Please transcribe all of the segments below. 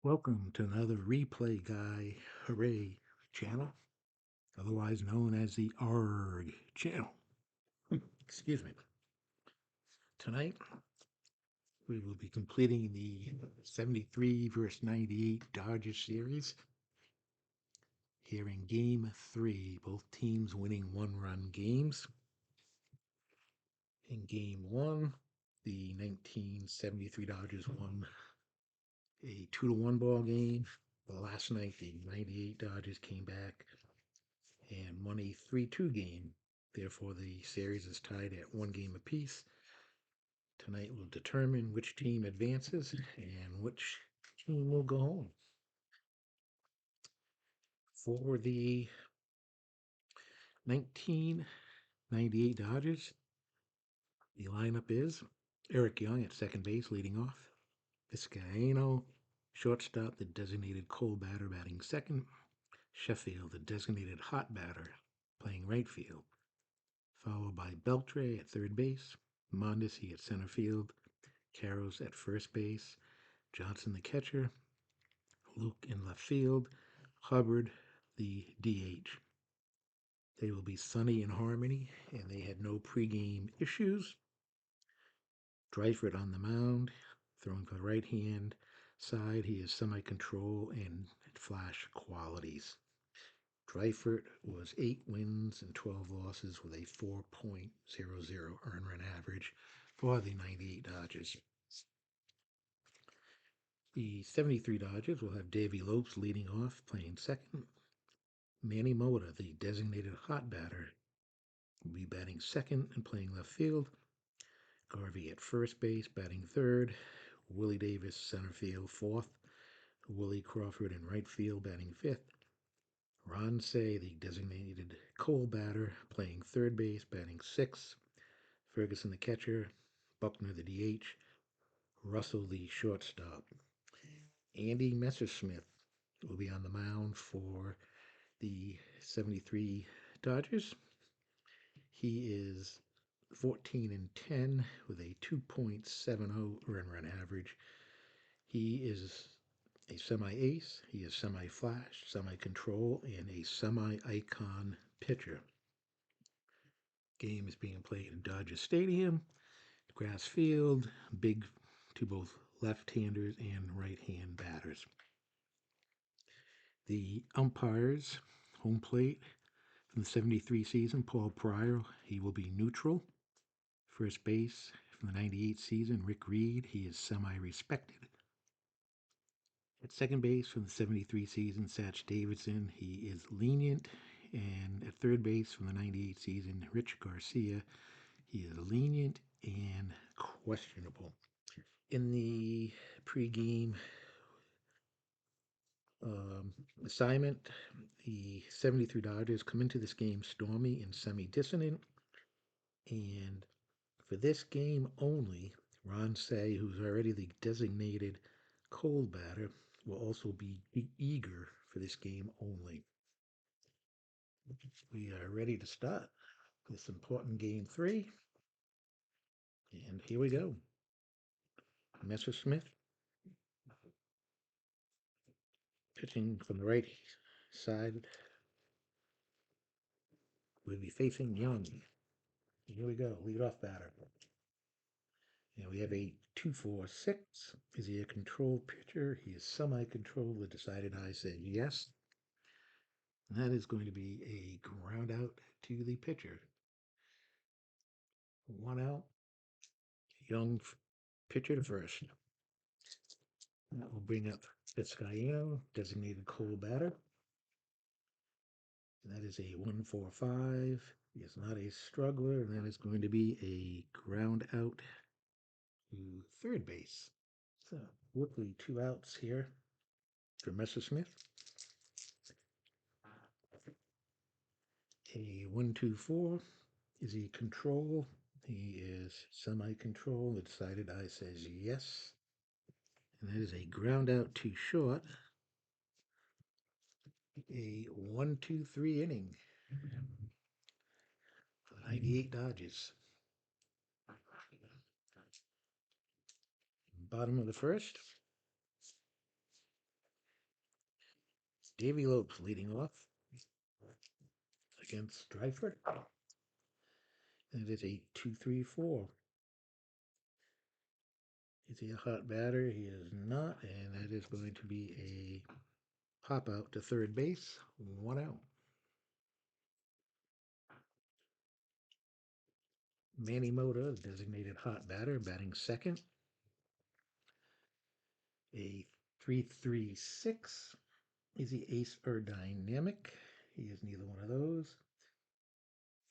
Welcome to another Replay Guy Hooray channel, otherwise known as the ARG channel. Excuse me. Tonight, we will be completing the 73 versus 98 Dodgers series. Here in Game 3, both teams winning one-run games. In Game 1, the 1973 Dodgers won a 2-1 ball game. But last night, the 98 Dodgers came back and won a 3-2 game. Therefore, the series is tied at one game apiece. Tonight will determine which team advances and which team will go home. For the 1998 Dodgers, the lineup is Eric Young at second base leading off, Vizcaino, shortstop, the designated cold batter, batting second, Sheffield, the designated hot batter, playing right field, followed by Beltre at third base, Mondesi at center field, Carroll at first base, Johnson the catcher, Luke in left field, Hubbard the DH. They will be sunny in harmony, and they had no pregame issues. Dreifert on the mound, throwing for the right hand side. He has semi-control and flash qualities. Dreifert was 8 wins and 12 losses with a 4.00 earned run average for the 98 Dodgers. The 73 Dodgers will have Davey Lopes leading off, playing second. Manny Mota, the designated hot batter, will be batting second and playing left field. Garvey at first base, batting third. Willie Davis, center field, fourth. Willie Crawford in right field, batting fifth. Ron Cey, the designated cold batter, playing third base, batting sixth. Ferguson, the catcher. Buckner, the DH. Russell, the shortstop. Andy Messersmith will be on the mound for the 73 Dodgers. He is 14 and 10 with a 2.70 earned run average. He is a semi-ace, he is semi-flash, semi-control, and a semi-icon pitcher. Game is being played in Dodger Stadium, grass field, big to both left-handers and right-hand batters. The umpires, home plate from the 73 season, Paul Pryor, he will be neutral. First base from the 98 season, Rick Reed, he is semi-respected. At second base from the 73 season, Satch Davidson, he is lenient. And at third base from the 98 season, Rich Garcia, he is lenient and questionable. In the pregame assignment, the 73 Dodgers come into this game stormy and semi-dissonant. And for this game only, Ron Cey, who's already the designated cold batter, will also be eager for this game only. We are ready to start this important game 3. And here we go. Messersmith pitching from the right side will be facing Young. Here we go, leadoff batter. And we have a 2-4-6. Is he a control pitcher? He is semi-control. The decided eye says yes. And that is going to be a ground out to the pitcher. 1 out. Young pitcher to first. That will bring up Vizcaino, designated cold batter. That is a 1-4-5. He is not a struggler, and that is going to be a ground out to third base. So, quickly 2 outs here for Messersmith. A 1-2-4. Is he control? He is semi-control. The decided eye says yes. And that is a ground out to short. A 1-2-3 inning. 98 Dodgers. Bottom of the first. Davy Lopes leading off against Dryford. And it is a 2-3-4. Is he a hot batter? He is not, and that is going to be a pop out to third base, 1 out. Manny Mota, designated hot batter, batting second. A 3-3-6. Is he ace or dynamic? He is neither one of those.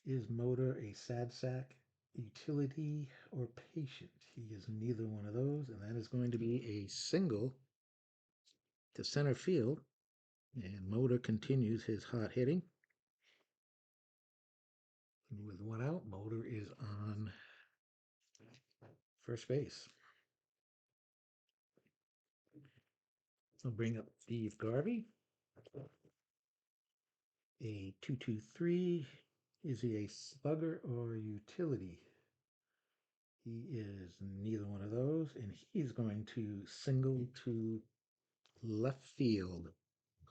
Is Mota a sad sack, utility, or patient? He is neither one of those, and that is going to be a single to center field. And Mota continues his hot hitting. And with 1 out, Mota is on first base. I'll bring up Steve Garvey. A 2-2-3. Is he a slugger or a utility? He is neither one of those, and he's going to single to left field.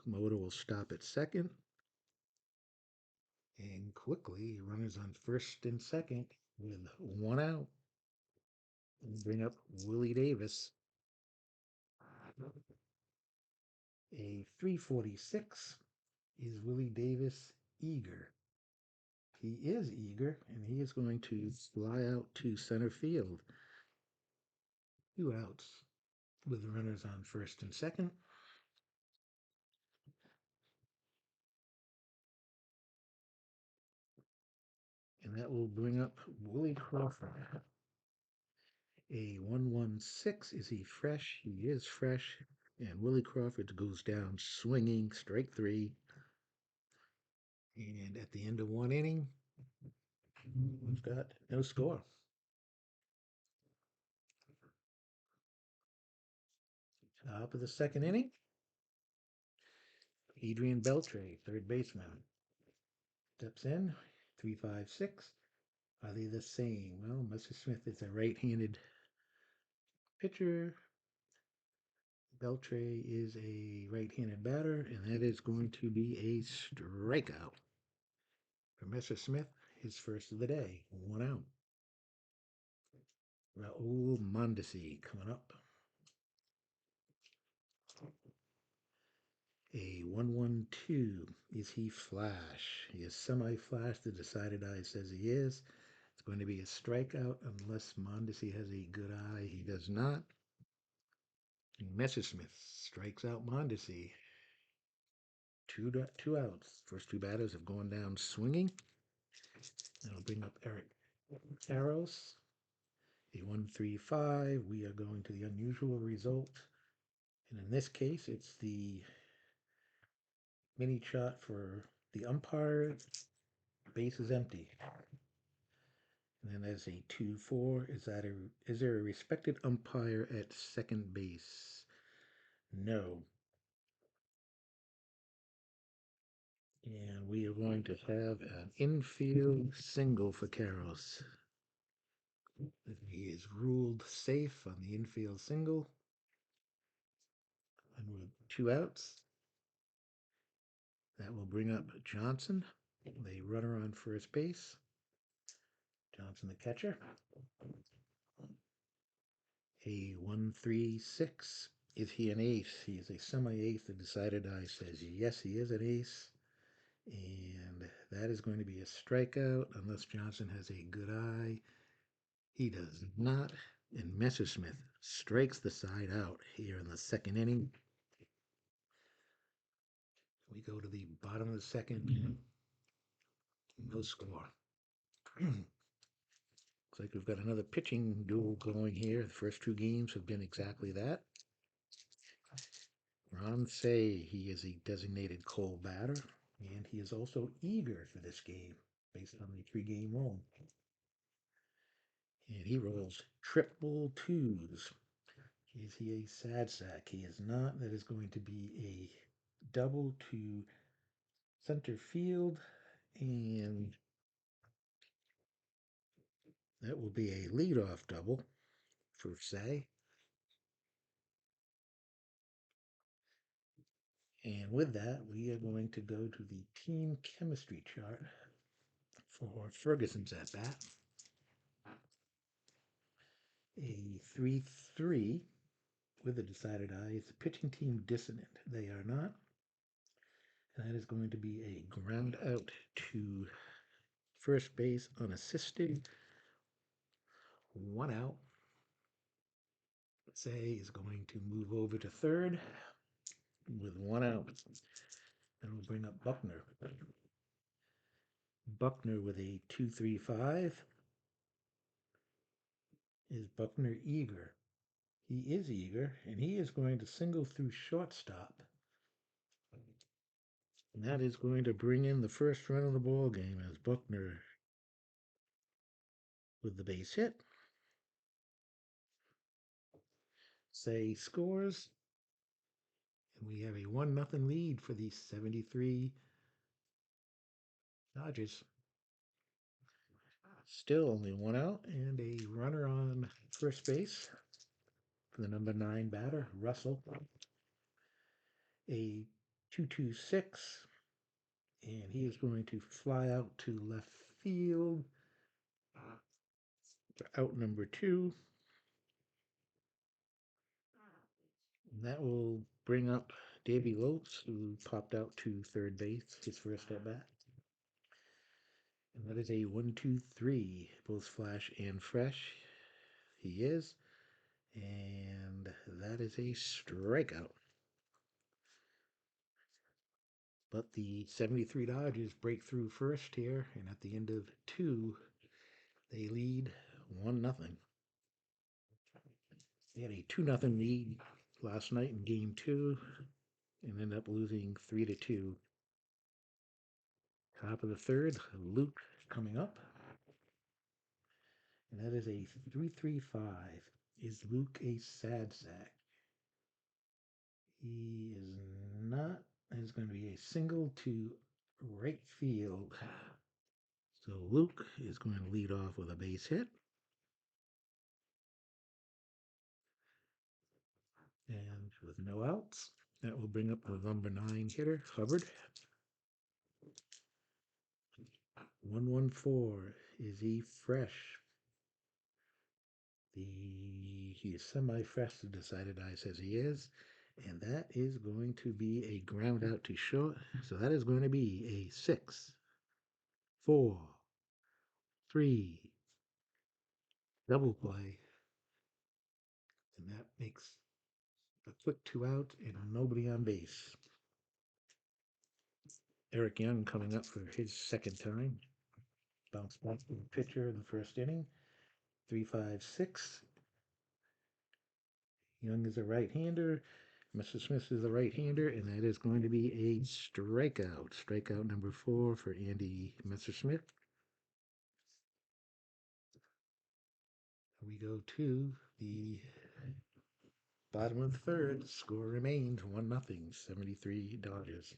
Mota will stop at second. And quickly, runners on first and second with 1 out. And bring up Willie Davis. A 3-46. Is Willie Davis eager? He is eager, and he is going to fly out to center field. 2 outs with the runners on first and second. And that will bring up Willie Crawford. A 1-1-6. Is he fresh? He is fresh. And Willie Crawford goes down swinging, strike 3. And at the end of 1 inning, we've got no score. Top of the second inning, Adrian Beltre, third baseman, steps in. 3-5-6. Are they the same? Well, Messersmith is a right-handed pitcher. Beltre is a right-handed batter, and that is going to be a strikeout for Messersmith, his first of the day, 1 out. Raul Mondesi coming up. A 1-1-2. Is he flash? He is semi-flash. The decided eye says he is. It's going to be a strikeout unless Mondesi has a good eye. He does not. And Messersmith strikes out Mondesi. Two outs. First 2 batters have gone down swinging. And I'll bring up Eric Karros. A 1-3-5. We are going to the unusual result. And in this case, it's the mini shot for the umpire. Base is empty. And then there's a 2-4. Is there a respected umpire at second base? No. And we are going to have an infield single for Karros. He is ruled safe on the infield single. And with 2 outs, that will bring up Johnson, the runner on first base. Johnson, the catcher. A 1-3-6. Is he an ace? He is a semi-ace. The decided eye says yes, he is an ace. And that is going to be a strikeout unless Johnson has a good eye. He does not. And Messersmith strikes the side out here in the second inning. We go to the bottom of the second. No score. Looks like we've got another pitching duel going here. The first 2 games have been exactly that. Ron Cey, he is a designated cold batter, and he is also eager for this game based on the 3-game rule. And he rolls triple 2s. Is he a sad sack? He is not. That is going to be a double to center field, and that will be a leadoff double for Cey. And with that, we are going to go to the team chemistry chart for Ferguson's at bat. A 3-3 with a decided eye. Is the pitching team dissonant? They are not. And that is going to be a ground out to first base unassisted. 1 out. Say is going to move over to third with 1 out. And we'll bring up Buckner. Buckner with a 2-3-5. Is Buckner eager? He is eager, and he is going to single through shortstop. And that is going to bring in the first run of the ball game as Buckner with the base hit. Say scores, and we have a 1-0 lead for the 73 Dodgers. Still only 1 out and a runner on first base for the number 9 batter, Russell. A 2-2-6, and he is going to fly out to left field for out number 2. And that will bring up Davey Lopes, who popped out to third base, his first at bat. And that is a 1-2-3, both flash and fresh. He is. And that is a strikeout. But the 73 Dodgers break through first here, and at the end of 2, they lead 1-0. They had a 2-0 lead last night in game 2 and ended up losing 3-2. Top of the third, Luke coming up. And that is a 3-3-5. Is Luke a sad sack? He is not. It's going to be a single to right field. So Luke is going to lead off with a base hit. And with no outs, that will bring up the number 9 hitter, Hubbard. 1-1-4. Is he fresh? He is semi-fresh, the decided eye says he is. And that is going to be a ground out to short. So that is going to be a 6, 4, 3 double play. And that makes a quick 2 out and nobody on base. Eric Young coming up for his second time. Bounce back to the pitcher in the first inning. 3-5-6. Young is a right-hander. Mr. Smith is a right-hander, and that is going to be a strikeout. Strikeout number 4 for Andy Messersmith. We go to the bottom of the third. Score remains 1-0. 73 Dodgers.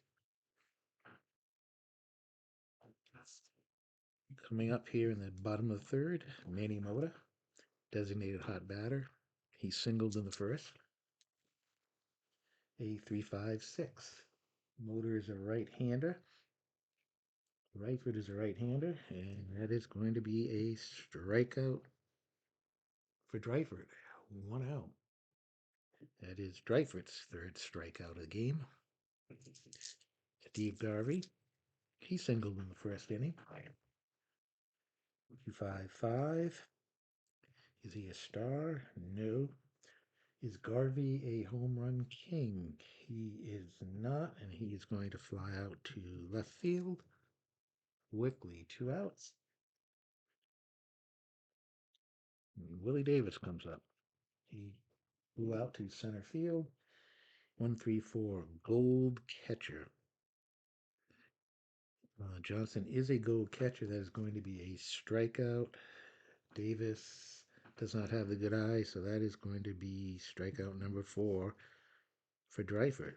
Coming up here in the bottom of the third, Manny Mota, designated hot batter. He singled in the first. A 3-5-6. Mota is a right-hander. Ryford is a right-hander, and that is going to be a strikeout for Dryford. 1 out. That is Dryford's third strikeout of the game. Steve Garvey, he singled in the first inning. 2-5-5. Is he a star? No. Is Garvey a home run king? He is not, and he is going to fly out to left field. Wickley, 2 outs. And Willie Davis comes up. He flew out to center field. 1-3-4, Gold Catcher. Johnson is a gold catcher. That is going to be a strikeout. Davis does not have the good eye, so that is going to be strikeout number 4 for Dryford.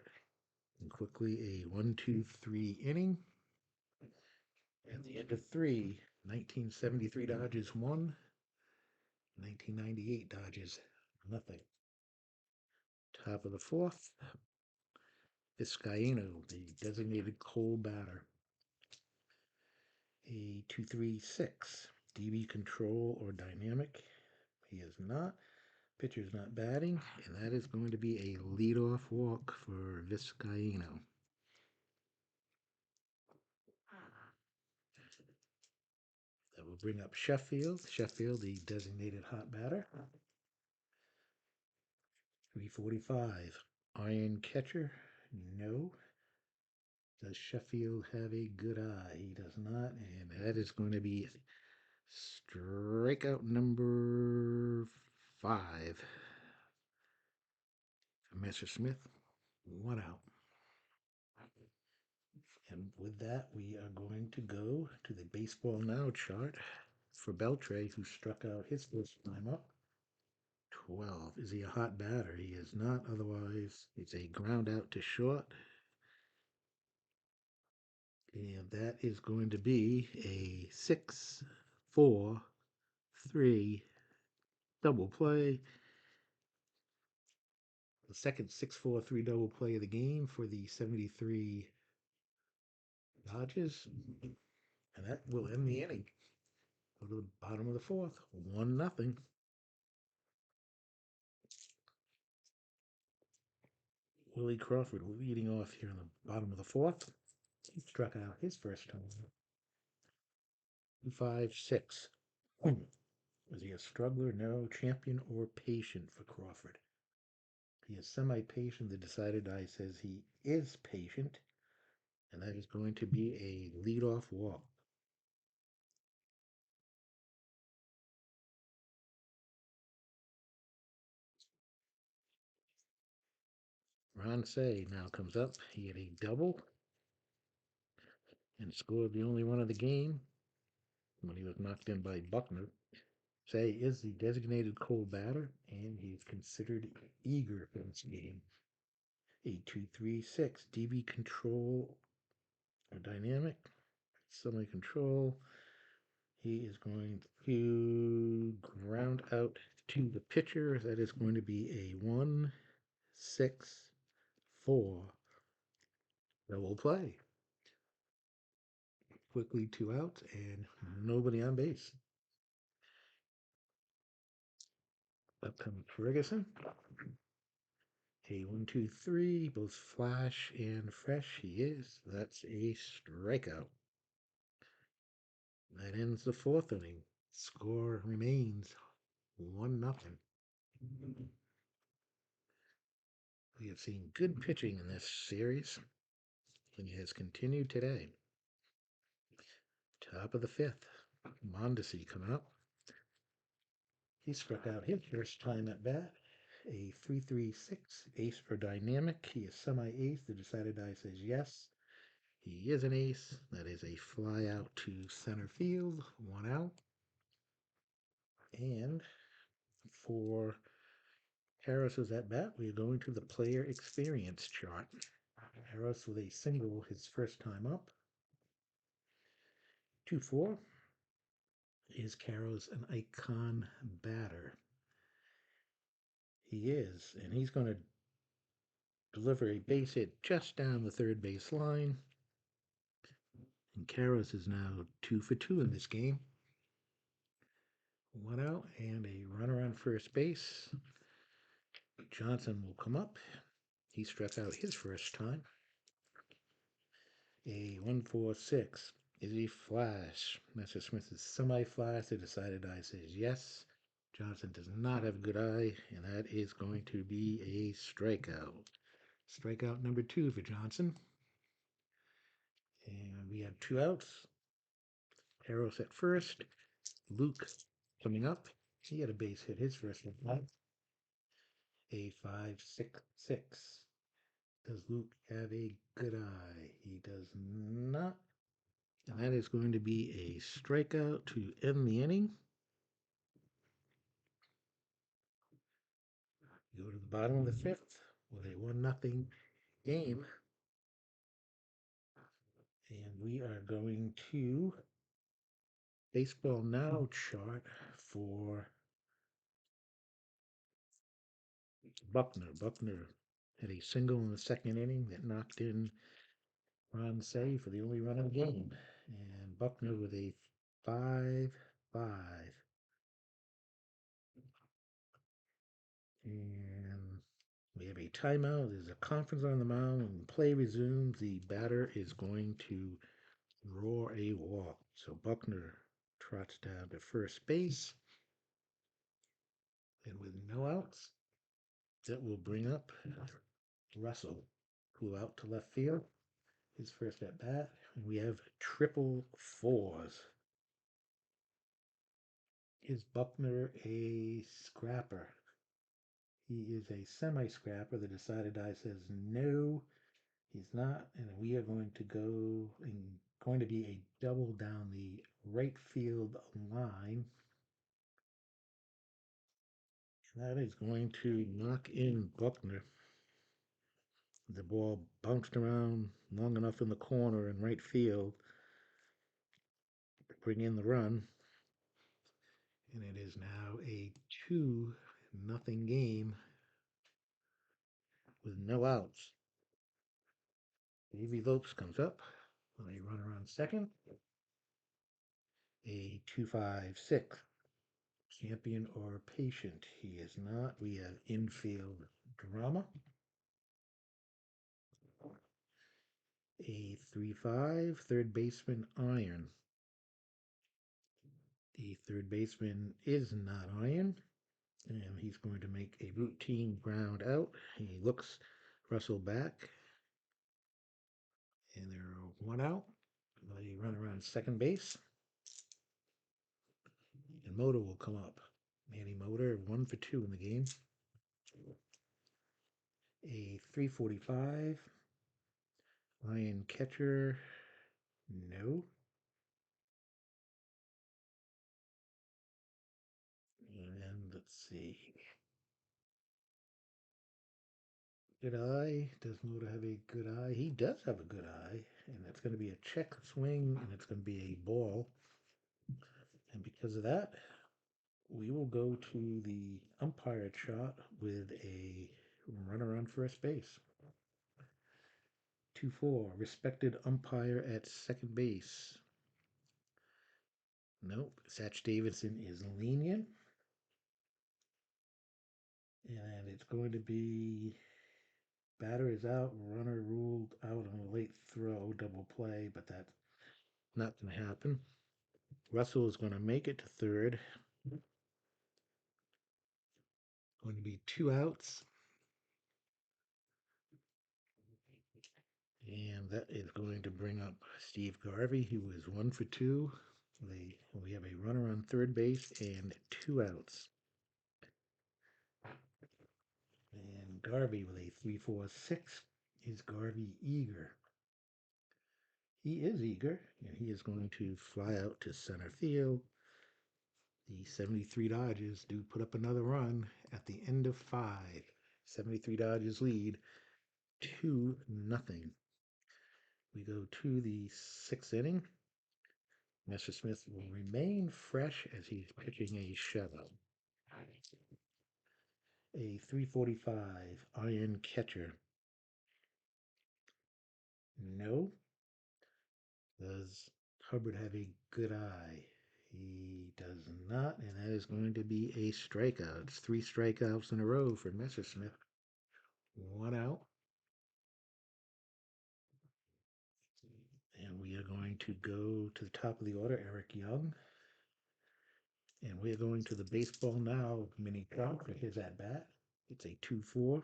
And quickly a 1-2-3 inning. At the end of 3, 1973 Dodgers 1, 1998 Dodgers nothing. Top of the fourth, Vizcaino, the designated cold batter. A 2-3-6. DB control or dynamic. He is not. Pitcher's not batting, and that is going to be a leadoff walk for Vizcaino. That will bring up Sheffield. Sheffield, the designated hot batter. 345. Iron catcher? No. Does Sheffield have a good eye? He does not, and that is going to be strikeout number 5 for Messerschmidt. 1 out. And with that, we are going to go to the Baseball Now chart for Beltre, who struck out his first time up. 12. Is he a hot batter? He is not. Otherwise, it's a ground out to short. And that is going to be a 6-4-3 double play. The second 6-4-3 double play of the game for the 73 Dodgers. And that will end the inning. Go to the bottom of the fourth. 1-0. Willie Crawford leading off here in the bottom of the fourth. He struck out his first time. 5-6. Was he a struggler? No. Champion or patient for Crawford? He is semi-patient. The decided eye says he is patient, and that is going to be a leadoff walk. Ron Say now comes up. He had a double and scored the only run of the game when he was knocked in by Buckner. Say is the designated cold batter, and he's considered eager for this game. A 2-3-6 DB control or dynamic semi control. He is going to ground out to the pitcher. That is going to be a 1-6-4 double play. Quickly 2 outs and nobody on base. Up comes Ferguson. A 1-2-3, both flash and fresh. He is. That's a strikeout. That ends the fourth inning. Score remains 1-0. We have seen good pitching in this series, and it has continued today. Top of the fifth, Mondesi coming up. He struck out his first time at bat. A 3-3-6 ace for dynamic. He is semi-ace. The decided eye says yes. He is an ace. That is a fly out to center field. 1 out. And for Harris's at bat, we are going to the player experience chart. Harris with a single his first time up. 2-4. Is Carroll's an icon batter? He is, and he's going to deliver a base hit just down the third base line. And Karras is now 2 for 2 in this game. 1 out and a runner on first base. Johnson will come up. He struck out his first time. A 1-4-6. Is he flash? Messerschmidt is semi-flash. The decided eye says yes. Johnson does not have a good eye, and that is going to be a strikeout. Strikeout number 2 for Johnson. And we have 2 outs. Harris at first. Luke coming up. He had a base hit his first at bat. A 5-6-6. Does Luke have a good eye? He does not. And that is going to be a strikeout to end the inning. Go to the bottom of the fifth with a 1-0 game. And we are going to Baseball Now chart for Buckner. Buckner Had a single in the second inning that knocked in Ron Say for the only run of the game. And Buckner with a 5-5. And we have a timeout. There's a conference on the mound. When play resumes, the batter is going to draw a walk. So Buckner trots down to first base. And with no outs, that will bring up Russell, who out to left field. His first at bat. And we have triple fours. Is Buckner a scrapper? He is a semi-scrapper. The decided die says no, he's not, and we are going to go and going to be a double down the right field line. And that is going to knock in Buckner. The ball bounced around long enough in the corner in right field to bring in the run. And it is now a 2-0 game with no outs. Davey Lopes comes up with a runner on second. A 2-5-6. Champion or patient? He is not. We have infield drama. A 3-5. Third baseman iron. The third baseman is not iron. And he's going to make a routine ground out. He looks Russell back. And there are one out. They run around second base. And Motor will come up. Manny Motor, 1 for 2 in the game. A 345. Lion catcher, no. And let's see. Good eye. Does Motor have a good eye? He does have a good eye. And that's going to be a check swing, and it's going to be a ball. And because of that, we will go to the umpire shot with a runner on first base. 2-4. Respected umpire at second base. Nope. Satch Davidson is lenient. And it's going to be batter is out, runner ruled out on a late throw, double play, but that's not going to happen. Russell is going to make it to third. Going to be 2 outs. And that is going to bring up Steve Garvey, who is 1 for 2. We have a runner on third base and 2 outs. And Garvey with a 3-4-6. Is Garvey eager? He is eager, and he is going to fly out to center field. The 73 Dodgers do put up another run at the end of 5. 73 Dodgers lead 2-0. We go to the 6th inning. Messersmith will remain fresh as he's pitching a shutout. A 345 iron catcher. No. Does Hubbard have a good eye? He does not, and that is going to be a strikeout. It's 3 strikeouts in a row for Messersmith. 1 out. And we are going to go to the top of the order, Eric Young. And we are going to the baseball now mini drop for his at bat. It's a 2-4.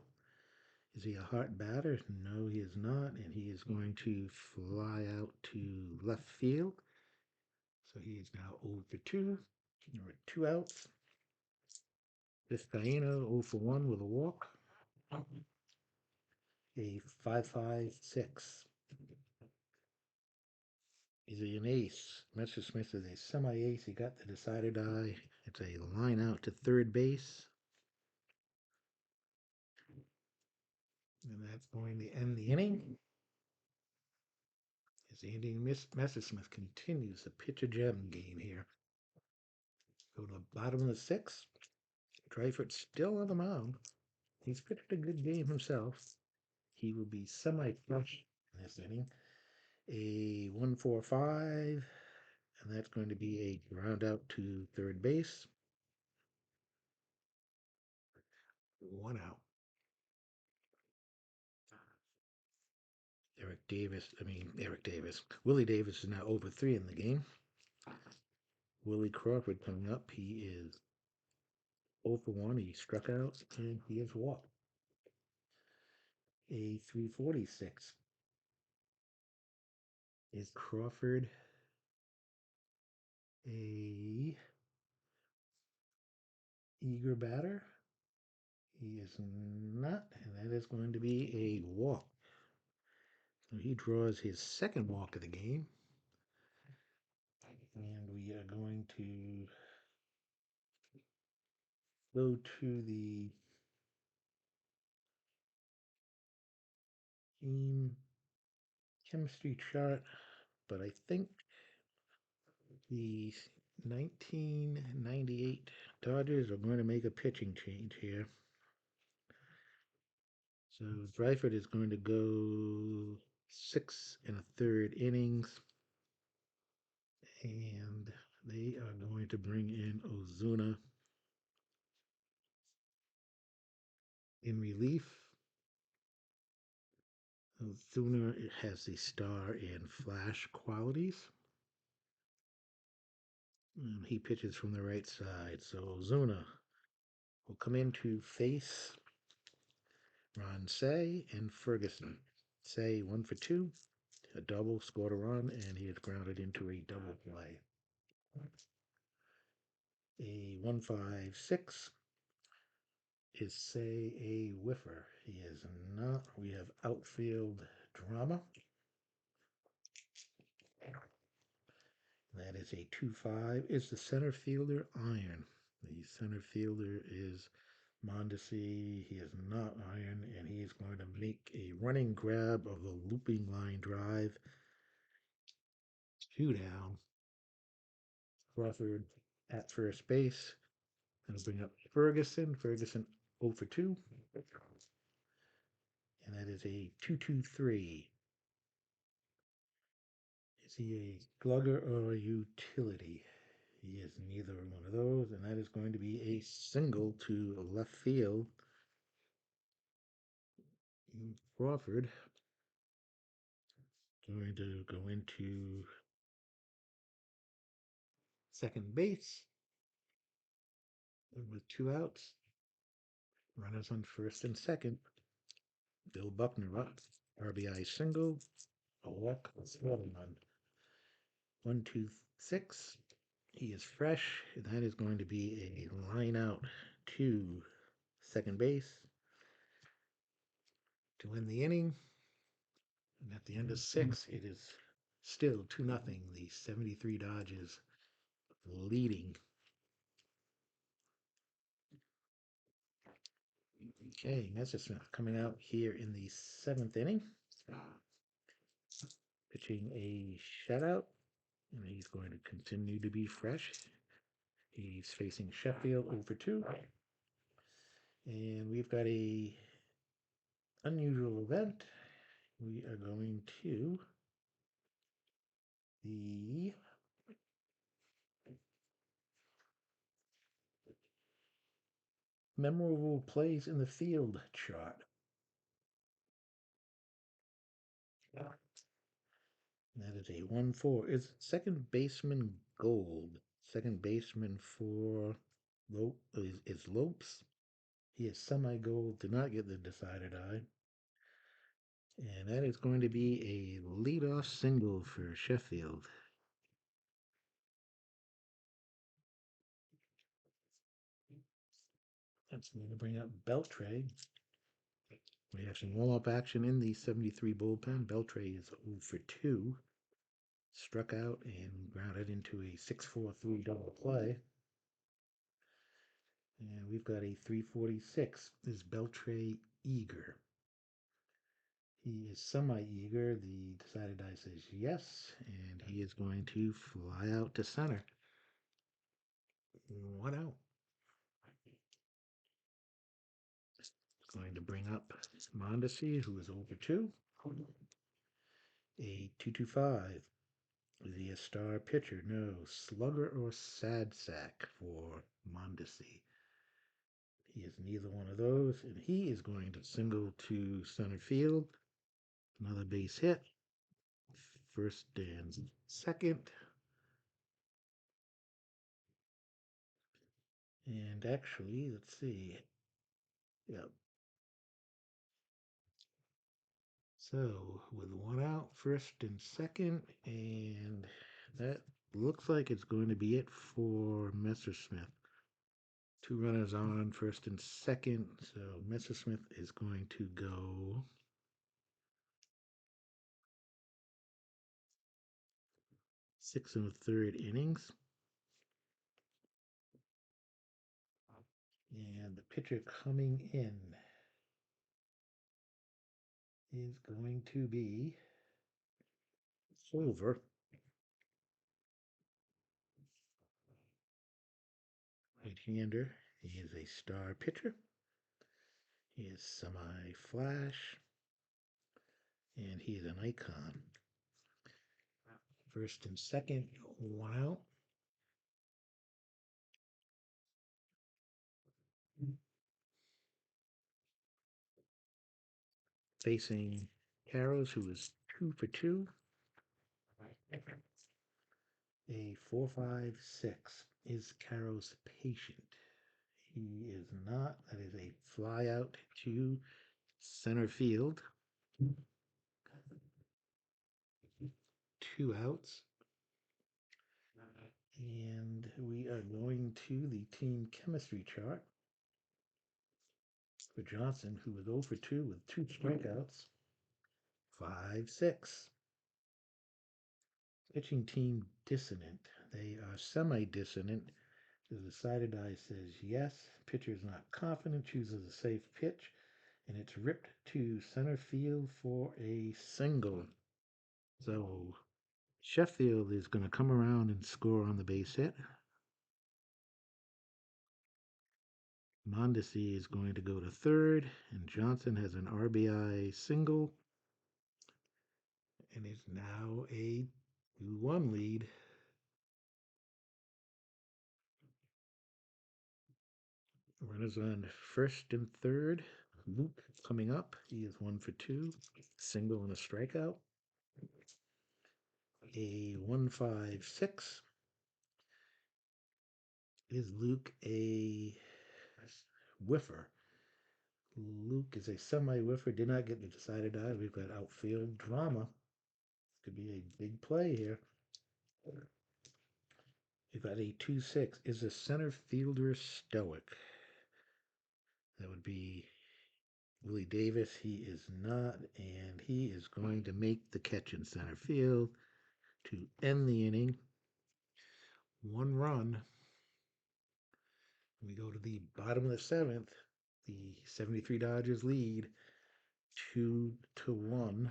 Is he a hot batter? No, he is not. And he is going to fly out to left field. So he is now 0 for 2. There are 2 outs. Vizcaino 0 for 1 with a walk. A 5-5-6. Is he an ace? Messersmith is a semi-ace. He got the decided eye. It's a line out to third base. And that's going to end the inning. As Andy Messersmith continues the pitch a gem game here. Go to the bottom of the 6th. Dreifert's still on the mound. He's pitched a good game himself. He will be semi-flush in this inning. A 1-4-5, and that's going to be a ground out to third base. 1 out. Eric Davis. Willie Davis is now over 3 in the game. Willie Crawford coming up. He is 0 for 1. He struck out and he has walked. A 346 is Crawford. A eager batter. He is not, and that is going to be a walk. So he draws his second walk of the game. And we are going to go to the team chemistry chart, but I think the 1998 Dodgers are going to make a pitching change here. So Dryford is going to go 6 1/3 innings, and they are going to bring in Ozuna in relief. Ozuna has the star and flash qualities. And he pitches from the right side, so Ozuna will come in to face Ron Cey and Ferguson. Cey 1 for 2, a double, scored a run, and he is grounded into a double play. A 1-5-6 is Cey a whiffer. He is not. We have outfield drama. That is a 2-5. Is the center fielder Iron? The center fielder is Mondesi. He is not Iron, and he is going to make a running grab of the looping line drive. 2 down. Crawford at first base. That'll bring up Ferguson. Ferguson 0 for 2. And that is a 2-2-3. Is he a slugger or a utility? He is neither one of those, and that is going to be a single to left field. Crawford going to go into second base with 2 outs. Runners on first and second. Bill Buckner up. RBI single. A walk. Scoring run. 1-2-6. He is fresh. That is going to be a line out to second base to win the inning. And at the end of 6, it is still 2-0. The 73 Dodgers leading. Okay, Messersmith coming out here in the 7th inning. Pitching a shutout. And he's going to continue to be fresh. He's facing Sheffield 0 for 2. And we've got a unusual event. We are going to the memorable plays in the field chart. That is a 1-4. Is second baseman gold? Second baseman for is Lopes. He is semi-gold. Did not get the decided eye. And that is going to be a leadoff single for Sheffield. That's going to bring up Beltre. We have some warm-up action in the 73 bullpen. Beltre is 0 for 2. Struck out and grounded into a 6-4-3 double play. And we've got a 346. Is Beltre eager? He is semi-eager. The decided die says yes, and he is going to fly out to center. 1 out. Going to bring up Mondesi, who is over 2. A 225. Is he a star pitcher? No. Slugger or sad sack for Mondesi. He is neither one of those, and he is going to single to center field. Another base hit. First and second. And actually, let's see. Yep. So with one out, first and second, and that looks like it's going to be it for Messersmith. 2 runners on, first and second. So Messersmith is going to go 6 1/3 innings. And the pitcher coming in is going to be Silver. Right-hander. He is a star pitcher. He is semi-flash. And he is an icon. First and second, 1 out. Facing Carrows, who is 2 for 2. A 4.56. Is Carrows patient? He is not. That is a fly out to center field. 2 outs. And we are going to the team chemistry chart for Johnson, who was 0 for 2 with 2 strikeouts. 5-6. Pitching team dissonant. They are semi-dissonant. The decided eye says yes. Pitcher is not confident, chooses a safe pitch, and it's ripped to center field for a single. So Sheffield is going to come around and score on the base hit. Mondesi is going to go to third, and Johnson has an RBI single, and is now a 2-1 lead. Runners on first and third. Luke coming up. He is 1 for 2. Single and a strikeout. A 1.56. Is Luke a whiffer? Luke is a semi-whiffer. Did not get the decided eye. We've got outfield drama. Could be a big play here. We've got a 2-6. Is a center fielder stoic? That would be Willie Davis. He is not, and he is going to make the catch in center field to end the inning. 1 run. We go to the bottom of the 7th. The 73 Dodgers lead 2-1.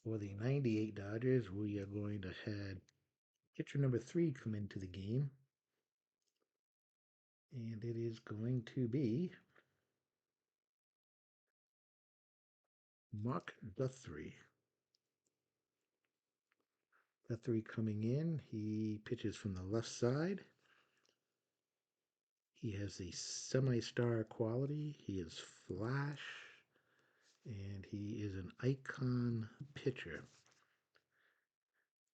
For the 98 Dodgers, we are going to have pitcher number 3 come into the game. And it is going to be Mark Guthrie. Guthrie coming in. He pitches from the left side. He has the semi-star quality. He is flash. And he is an icon pitcher.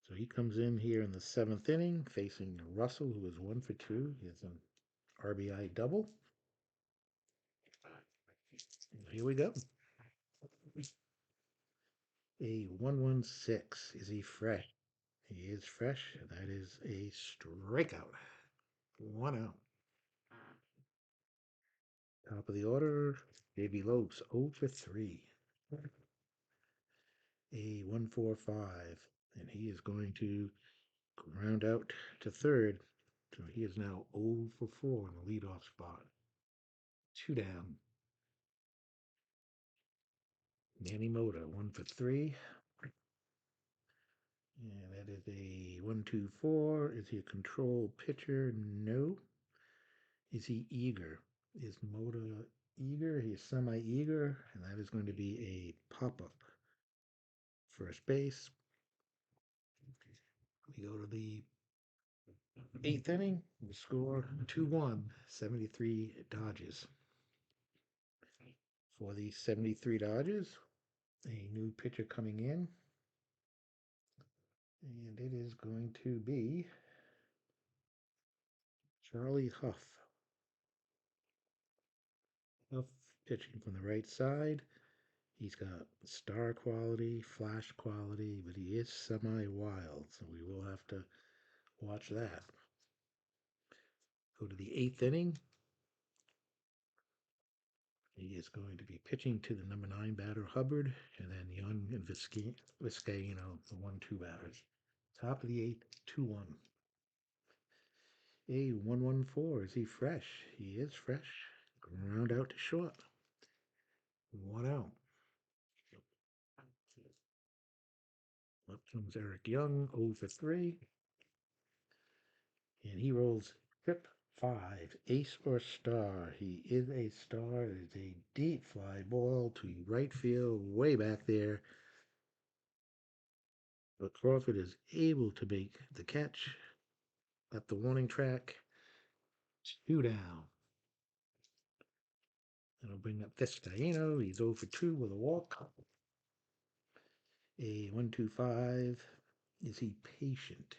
So he comes in here in the 7th inning, facing Russell, who is 1 for 2. He has an RBI double. Here we go. A 1-1-6. Is he fresh? He is fresh. That is a strikeout. 1 out. Top of the order, Davey Lopes, 0 for 3. A 1-4-5. And he is going to ground out to third. So he is now 0 for 4 in the leadoff spot. 2 down. Manny Mota, 1 for 3. And that is a 1-2-4. Is he a control pitcher? No. Is he eager? Is Moda eager? He is semi-eager, and that is going to be a pop-up. First base. We go to the eighth inning. The score 2-1, 73 Dodgers. For the 73 Dodgers, a new pitcher coming in, and it is going to be Charlie Huff. Huff pitching from the right side. He's got star quality, flash quality, but he is semi-wild, so we will have to watch that. Go to the eighth inning. He is going to be pitching to the number 9 batter, Hubbard, and then Young and Vizcaino, the 1-2 batters. Top of the eighth, 2-1. A 1-1-4. Is he fresh? He is fresh. Ground out to short. 1 out. Up comes Eric Young, 0 for 3. And he rolls trip 5, ace or star. He is a star. It is a deep fly ball to right field, way back there. But Crawford is able to make the catch at the warning track. 2 down. That'll bring up Vizcaino. He's 0 for 2 with a walk. A 1-2-5. Is he patient?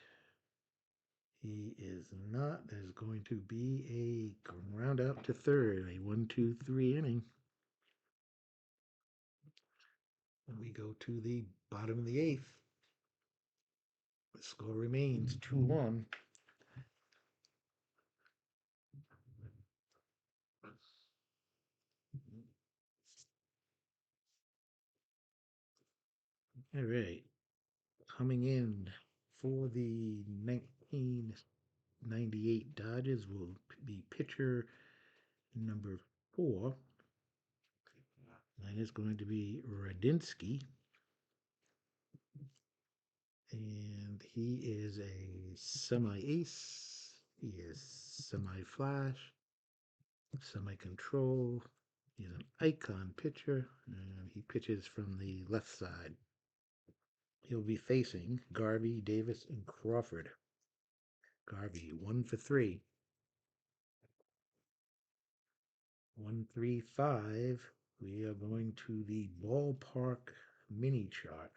He is not. There's going to be a ground out to third, a 1-2-3 inning. And we go to the bottom of the eighth. The score remains 2-1. All right. Coming in for the 1998 Dodgers will be pitcher number 4. That is going to be Radinsky. And he is a semi-ace. He is semi-flash, semi-control. He's an icon pitcher, and he pitches from the left side. He'll be facing Garvey, Davis, and Crawford. Garvey, 1 for 3. 1-3-5. We are going to the ballpark mini chart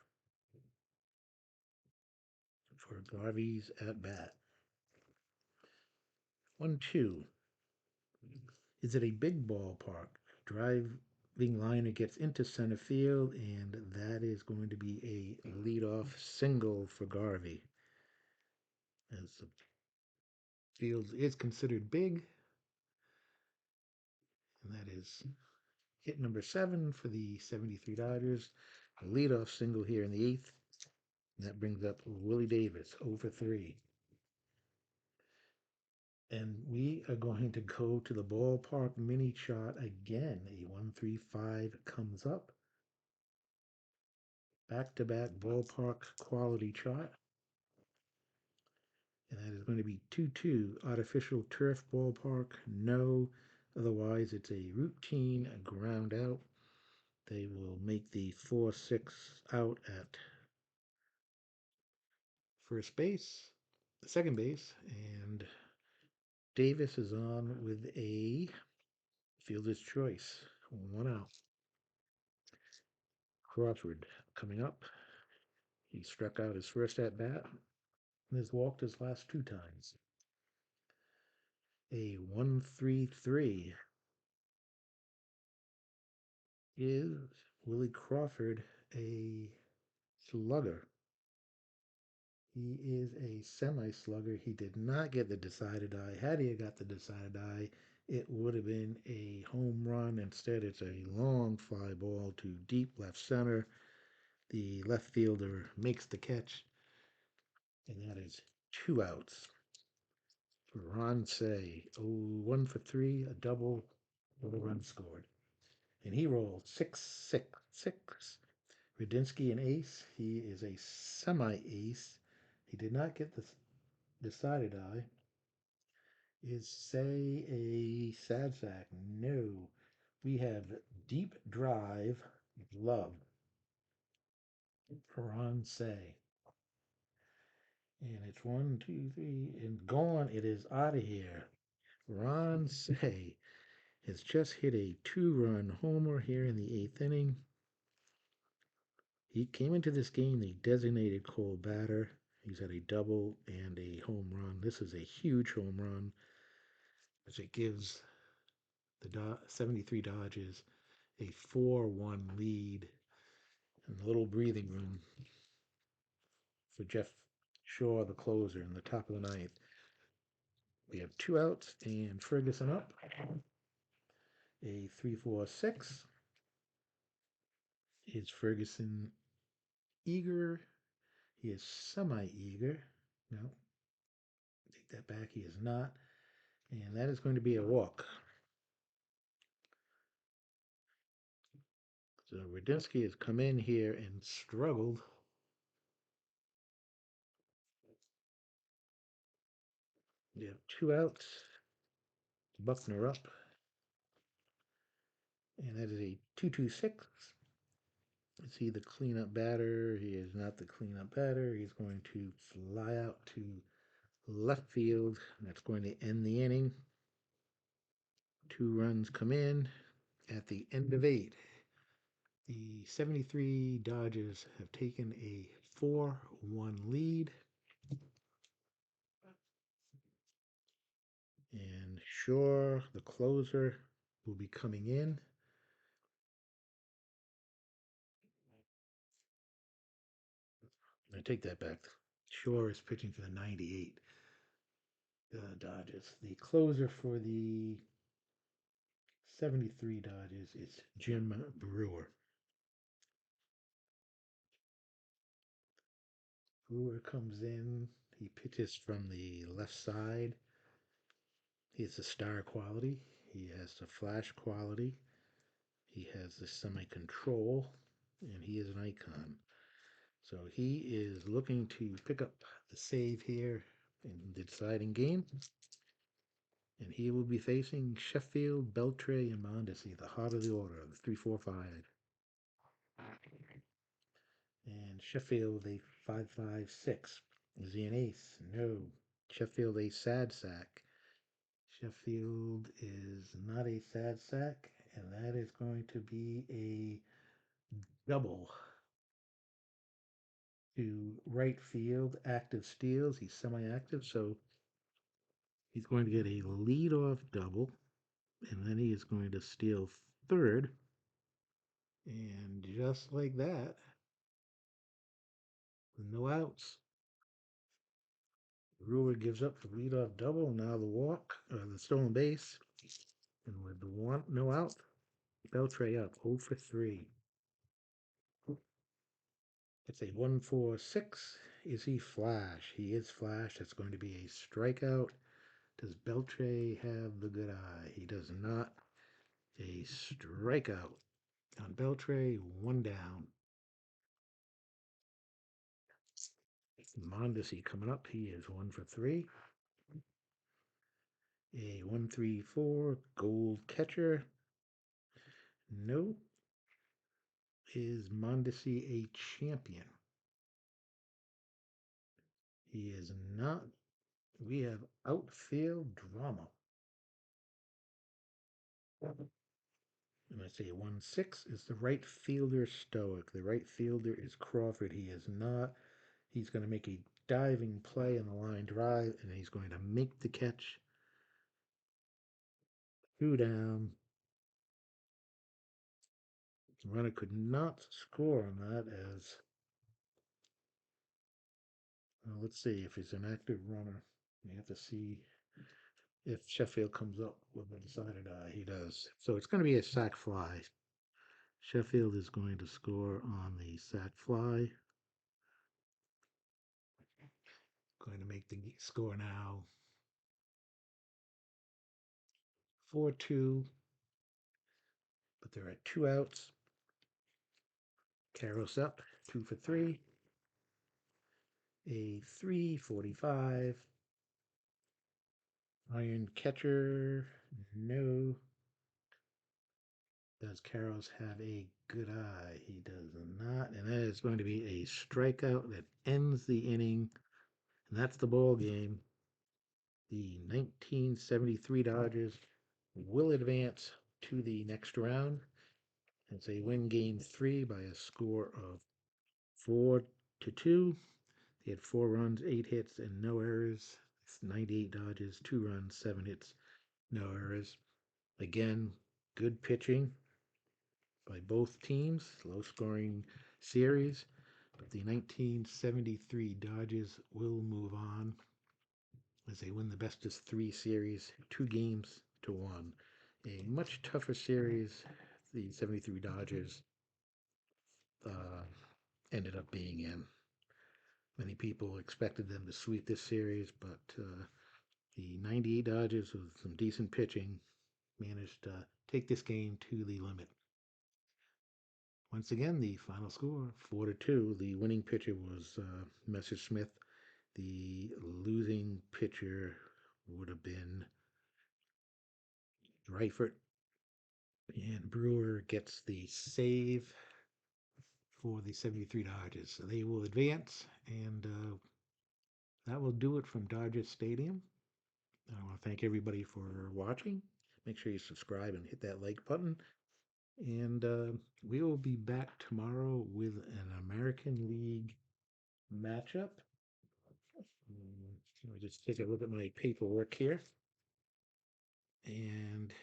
for Garvey's at bat. 1-2. Is it a big ballpark? Driving liner gets into center field, and that is going to be a leadoff single for Garvey. As the field is considered big, and that is hit number 7 for the 73 Dodgers. A leadoff single here in the eighth. And that brings up Willie Davis, 0 for 3. And we are going to go to the ballpark mini chart again. A 1-3-5 comes up. Back-to-back ballpark quality chart. And that is going to be 2-2. Artificial turf ballpark, no. Otherwise, it's a routine ground out. They will make the 4-6 out at first base, second base, and Davis is on with a fielder's choice. 1 out. Crawford coming up. He struck out his first at bat and has walked his last 2 times. A 1-3-3. Is Willie Crawford a slugger? He is a semi-slugger. He did not get the decided eye. Had he got the decided eye, it would have been a home run. Instead, it's a long fly ball to deep left center. The left fielder makes the catch, and that is 2 outs for Ron Cey. 1 for 3, a double with a run scored. And he rolled 6-6-6. Radinsky an ace. He is a semi-ace. He did not get the decided eye. Is Say a sad sack? No. We have Deep Drive Love. Ron Say. And it's 1, 2, 3, and gone. It is out of here. Ron Say has just hit a 2-run homer here in the 8th inning. He came into this game the designated cold batter. He's had a double and a home run. This is a huge home run, as it gives the 73 Dodgers a 4-1 lead and a little breathing room for Jeff Shaw, the closer, in the top of the ninth. We have 2 outs and Ferguson up. A 3-4-6. Is Ferguson eager? He is semi-eager. No, take that back. He is not. And that is going to be a walk. So Radinsky has come in here and struggled. We have 2 outs. Buckner up. And that is a 2-2-6. Is he the cleanup batter? He is not the cleanup batter. He's going to fly out to left field. That's going to end the inning. 2 runs come in at the end of 8. The 73 Dodgers have taken a 4-1 lead. And Shaw, the closer, will be coming in. I take that back. Shaw is pitching for the 98 Dodgers. The closer for the 73 Dodgers is Jim Brewer. Brewer comes in. He pitches from the left side. He has the star quality. He has the flash quality. He has the semi-control, and he is an icon. So he is looking to pick up the save here in the deciding game. And he will be facing Sheffield, Beltre, and Mondesi, the heart of the order, the 3-4-5. And Sheffield, a 5-5-6. Is he an ace? No. Sheffield, a sad sack. Sheffield is not a sad sack, and that is going to be a double to right field. Active steals. He's semi-active, so he's going to get a lead-off double, and then he is going to steal third. And just like that, with no outs, Brewer gives up the leadoff double. Now the walk, the stolen base, and with the one no out, Beltre up 0 for 3. It's a 1-4-6. Is he flash? He is flash. That's going to be a strikeout. Does Beltre have the good eye? He does not. A strikeout on Beltre, 1 down. Mondesi coming up. He is 1 for 3. A 1-3-4 gold catcher. No. Is Mondesi a champion? He is not. We have outfield drama. And I say 1-6 is the right fielder Stoic. The right fielder is Crawford. He is not. He's going to make a diving play on the line drive, and he's going to make the catch. 2 down. The runner could not score on that as. Well, let's see if he's an active runner. We have to see if Sheffield comes up with a decided eye. He does. So it's going to be a sac fly. Sheffield is going to score on the sac fly. Going to make the score now 4-2. But there are 2 outs. Carroll's up 2 for 3. A 3-45. Iron catcher, no. Does Carols have a good eye? He does not, and that is going to be a strikeout that ends the inning, and that's the ball game. The 1973 Dodgers will advance to the next round as they win game three by a score of 4-2. They had 4 runs, 8 hits, and no errors. It's 98 Dodgers, 2 runs, 7 hits, no errors. Again, good pitching by both teams, low scoring series. But the 1973 Dodgers will move on as they win the best of three series, 2 games to 1. A much tougher series, the 73 Dodgers uh, ended up being in. Many people expected them to sweep this series, but the 98 Dodgers, with some decent pitching, managed to take this game to the limit. Once again, the final score 4-2. The winning pitcher was Messerschmidt. The losing pitcher would have been Dreifert. And Brewer gets the save for the 73 Dodgers. So they will advance, and that will do it from Dodger Stadium. I want to thank everybody for watching. Make sure you subscribe and hit that like button. And we will be back tomorrow with an American League matchup. Let me just take a look at my paperwork here. And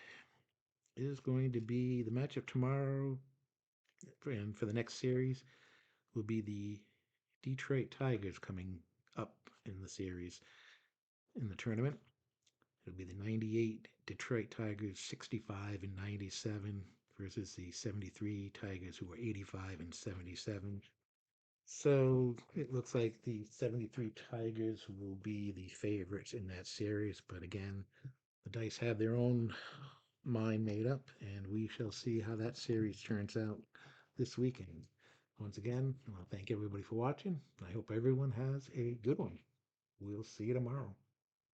it is going to be the matchup tomorrow, and for the next series will be the Detroit Tigers coming up in the series in the tournament. It'll be the 98 Detroit Tigers, 65-97, versus the 73 Tigers, who were 85-77. So it looks like the 73 Tigers will be the favorites in that series. But again, the Dice have their own mind made up, and we shall see how that series turns out this weekend. Once again, I want to thank everybody for watching. I hope everyone has a good one. We'll see you tomorrow.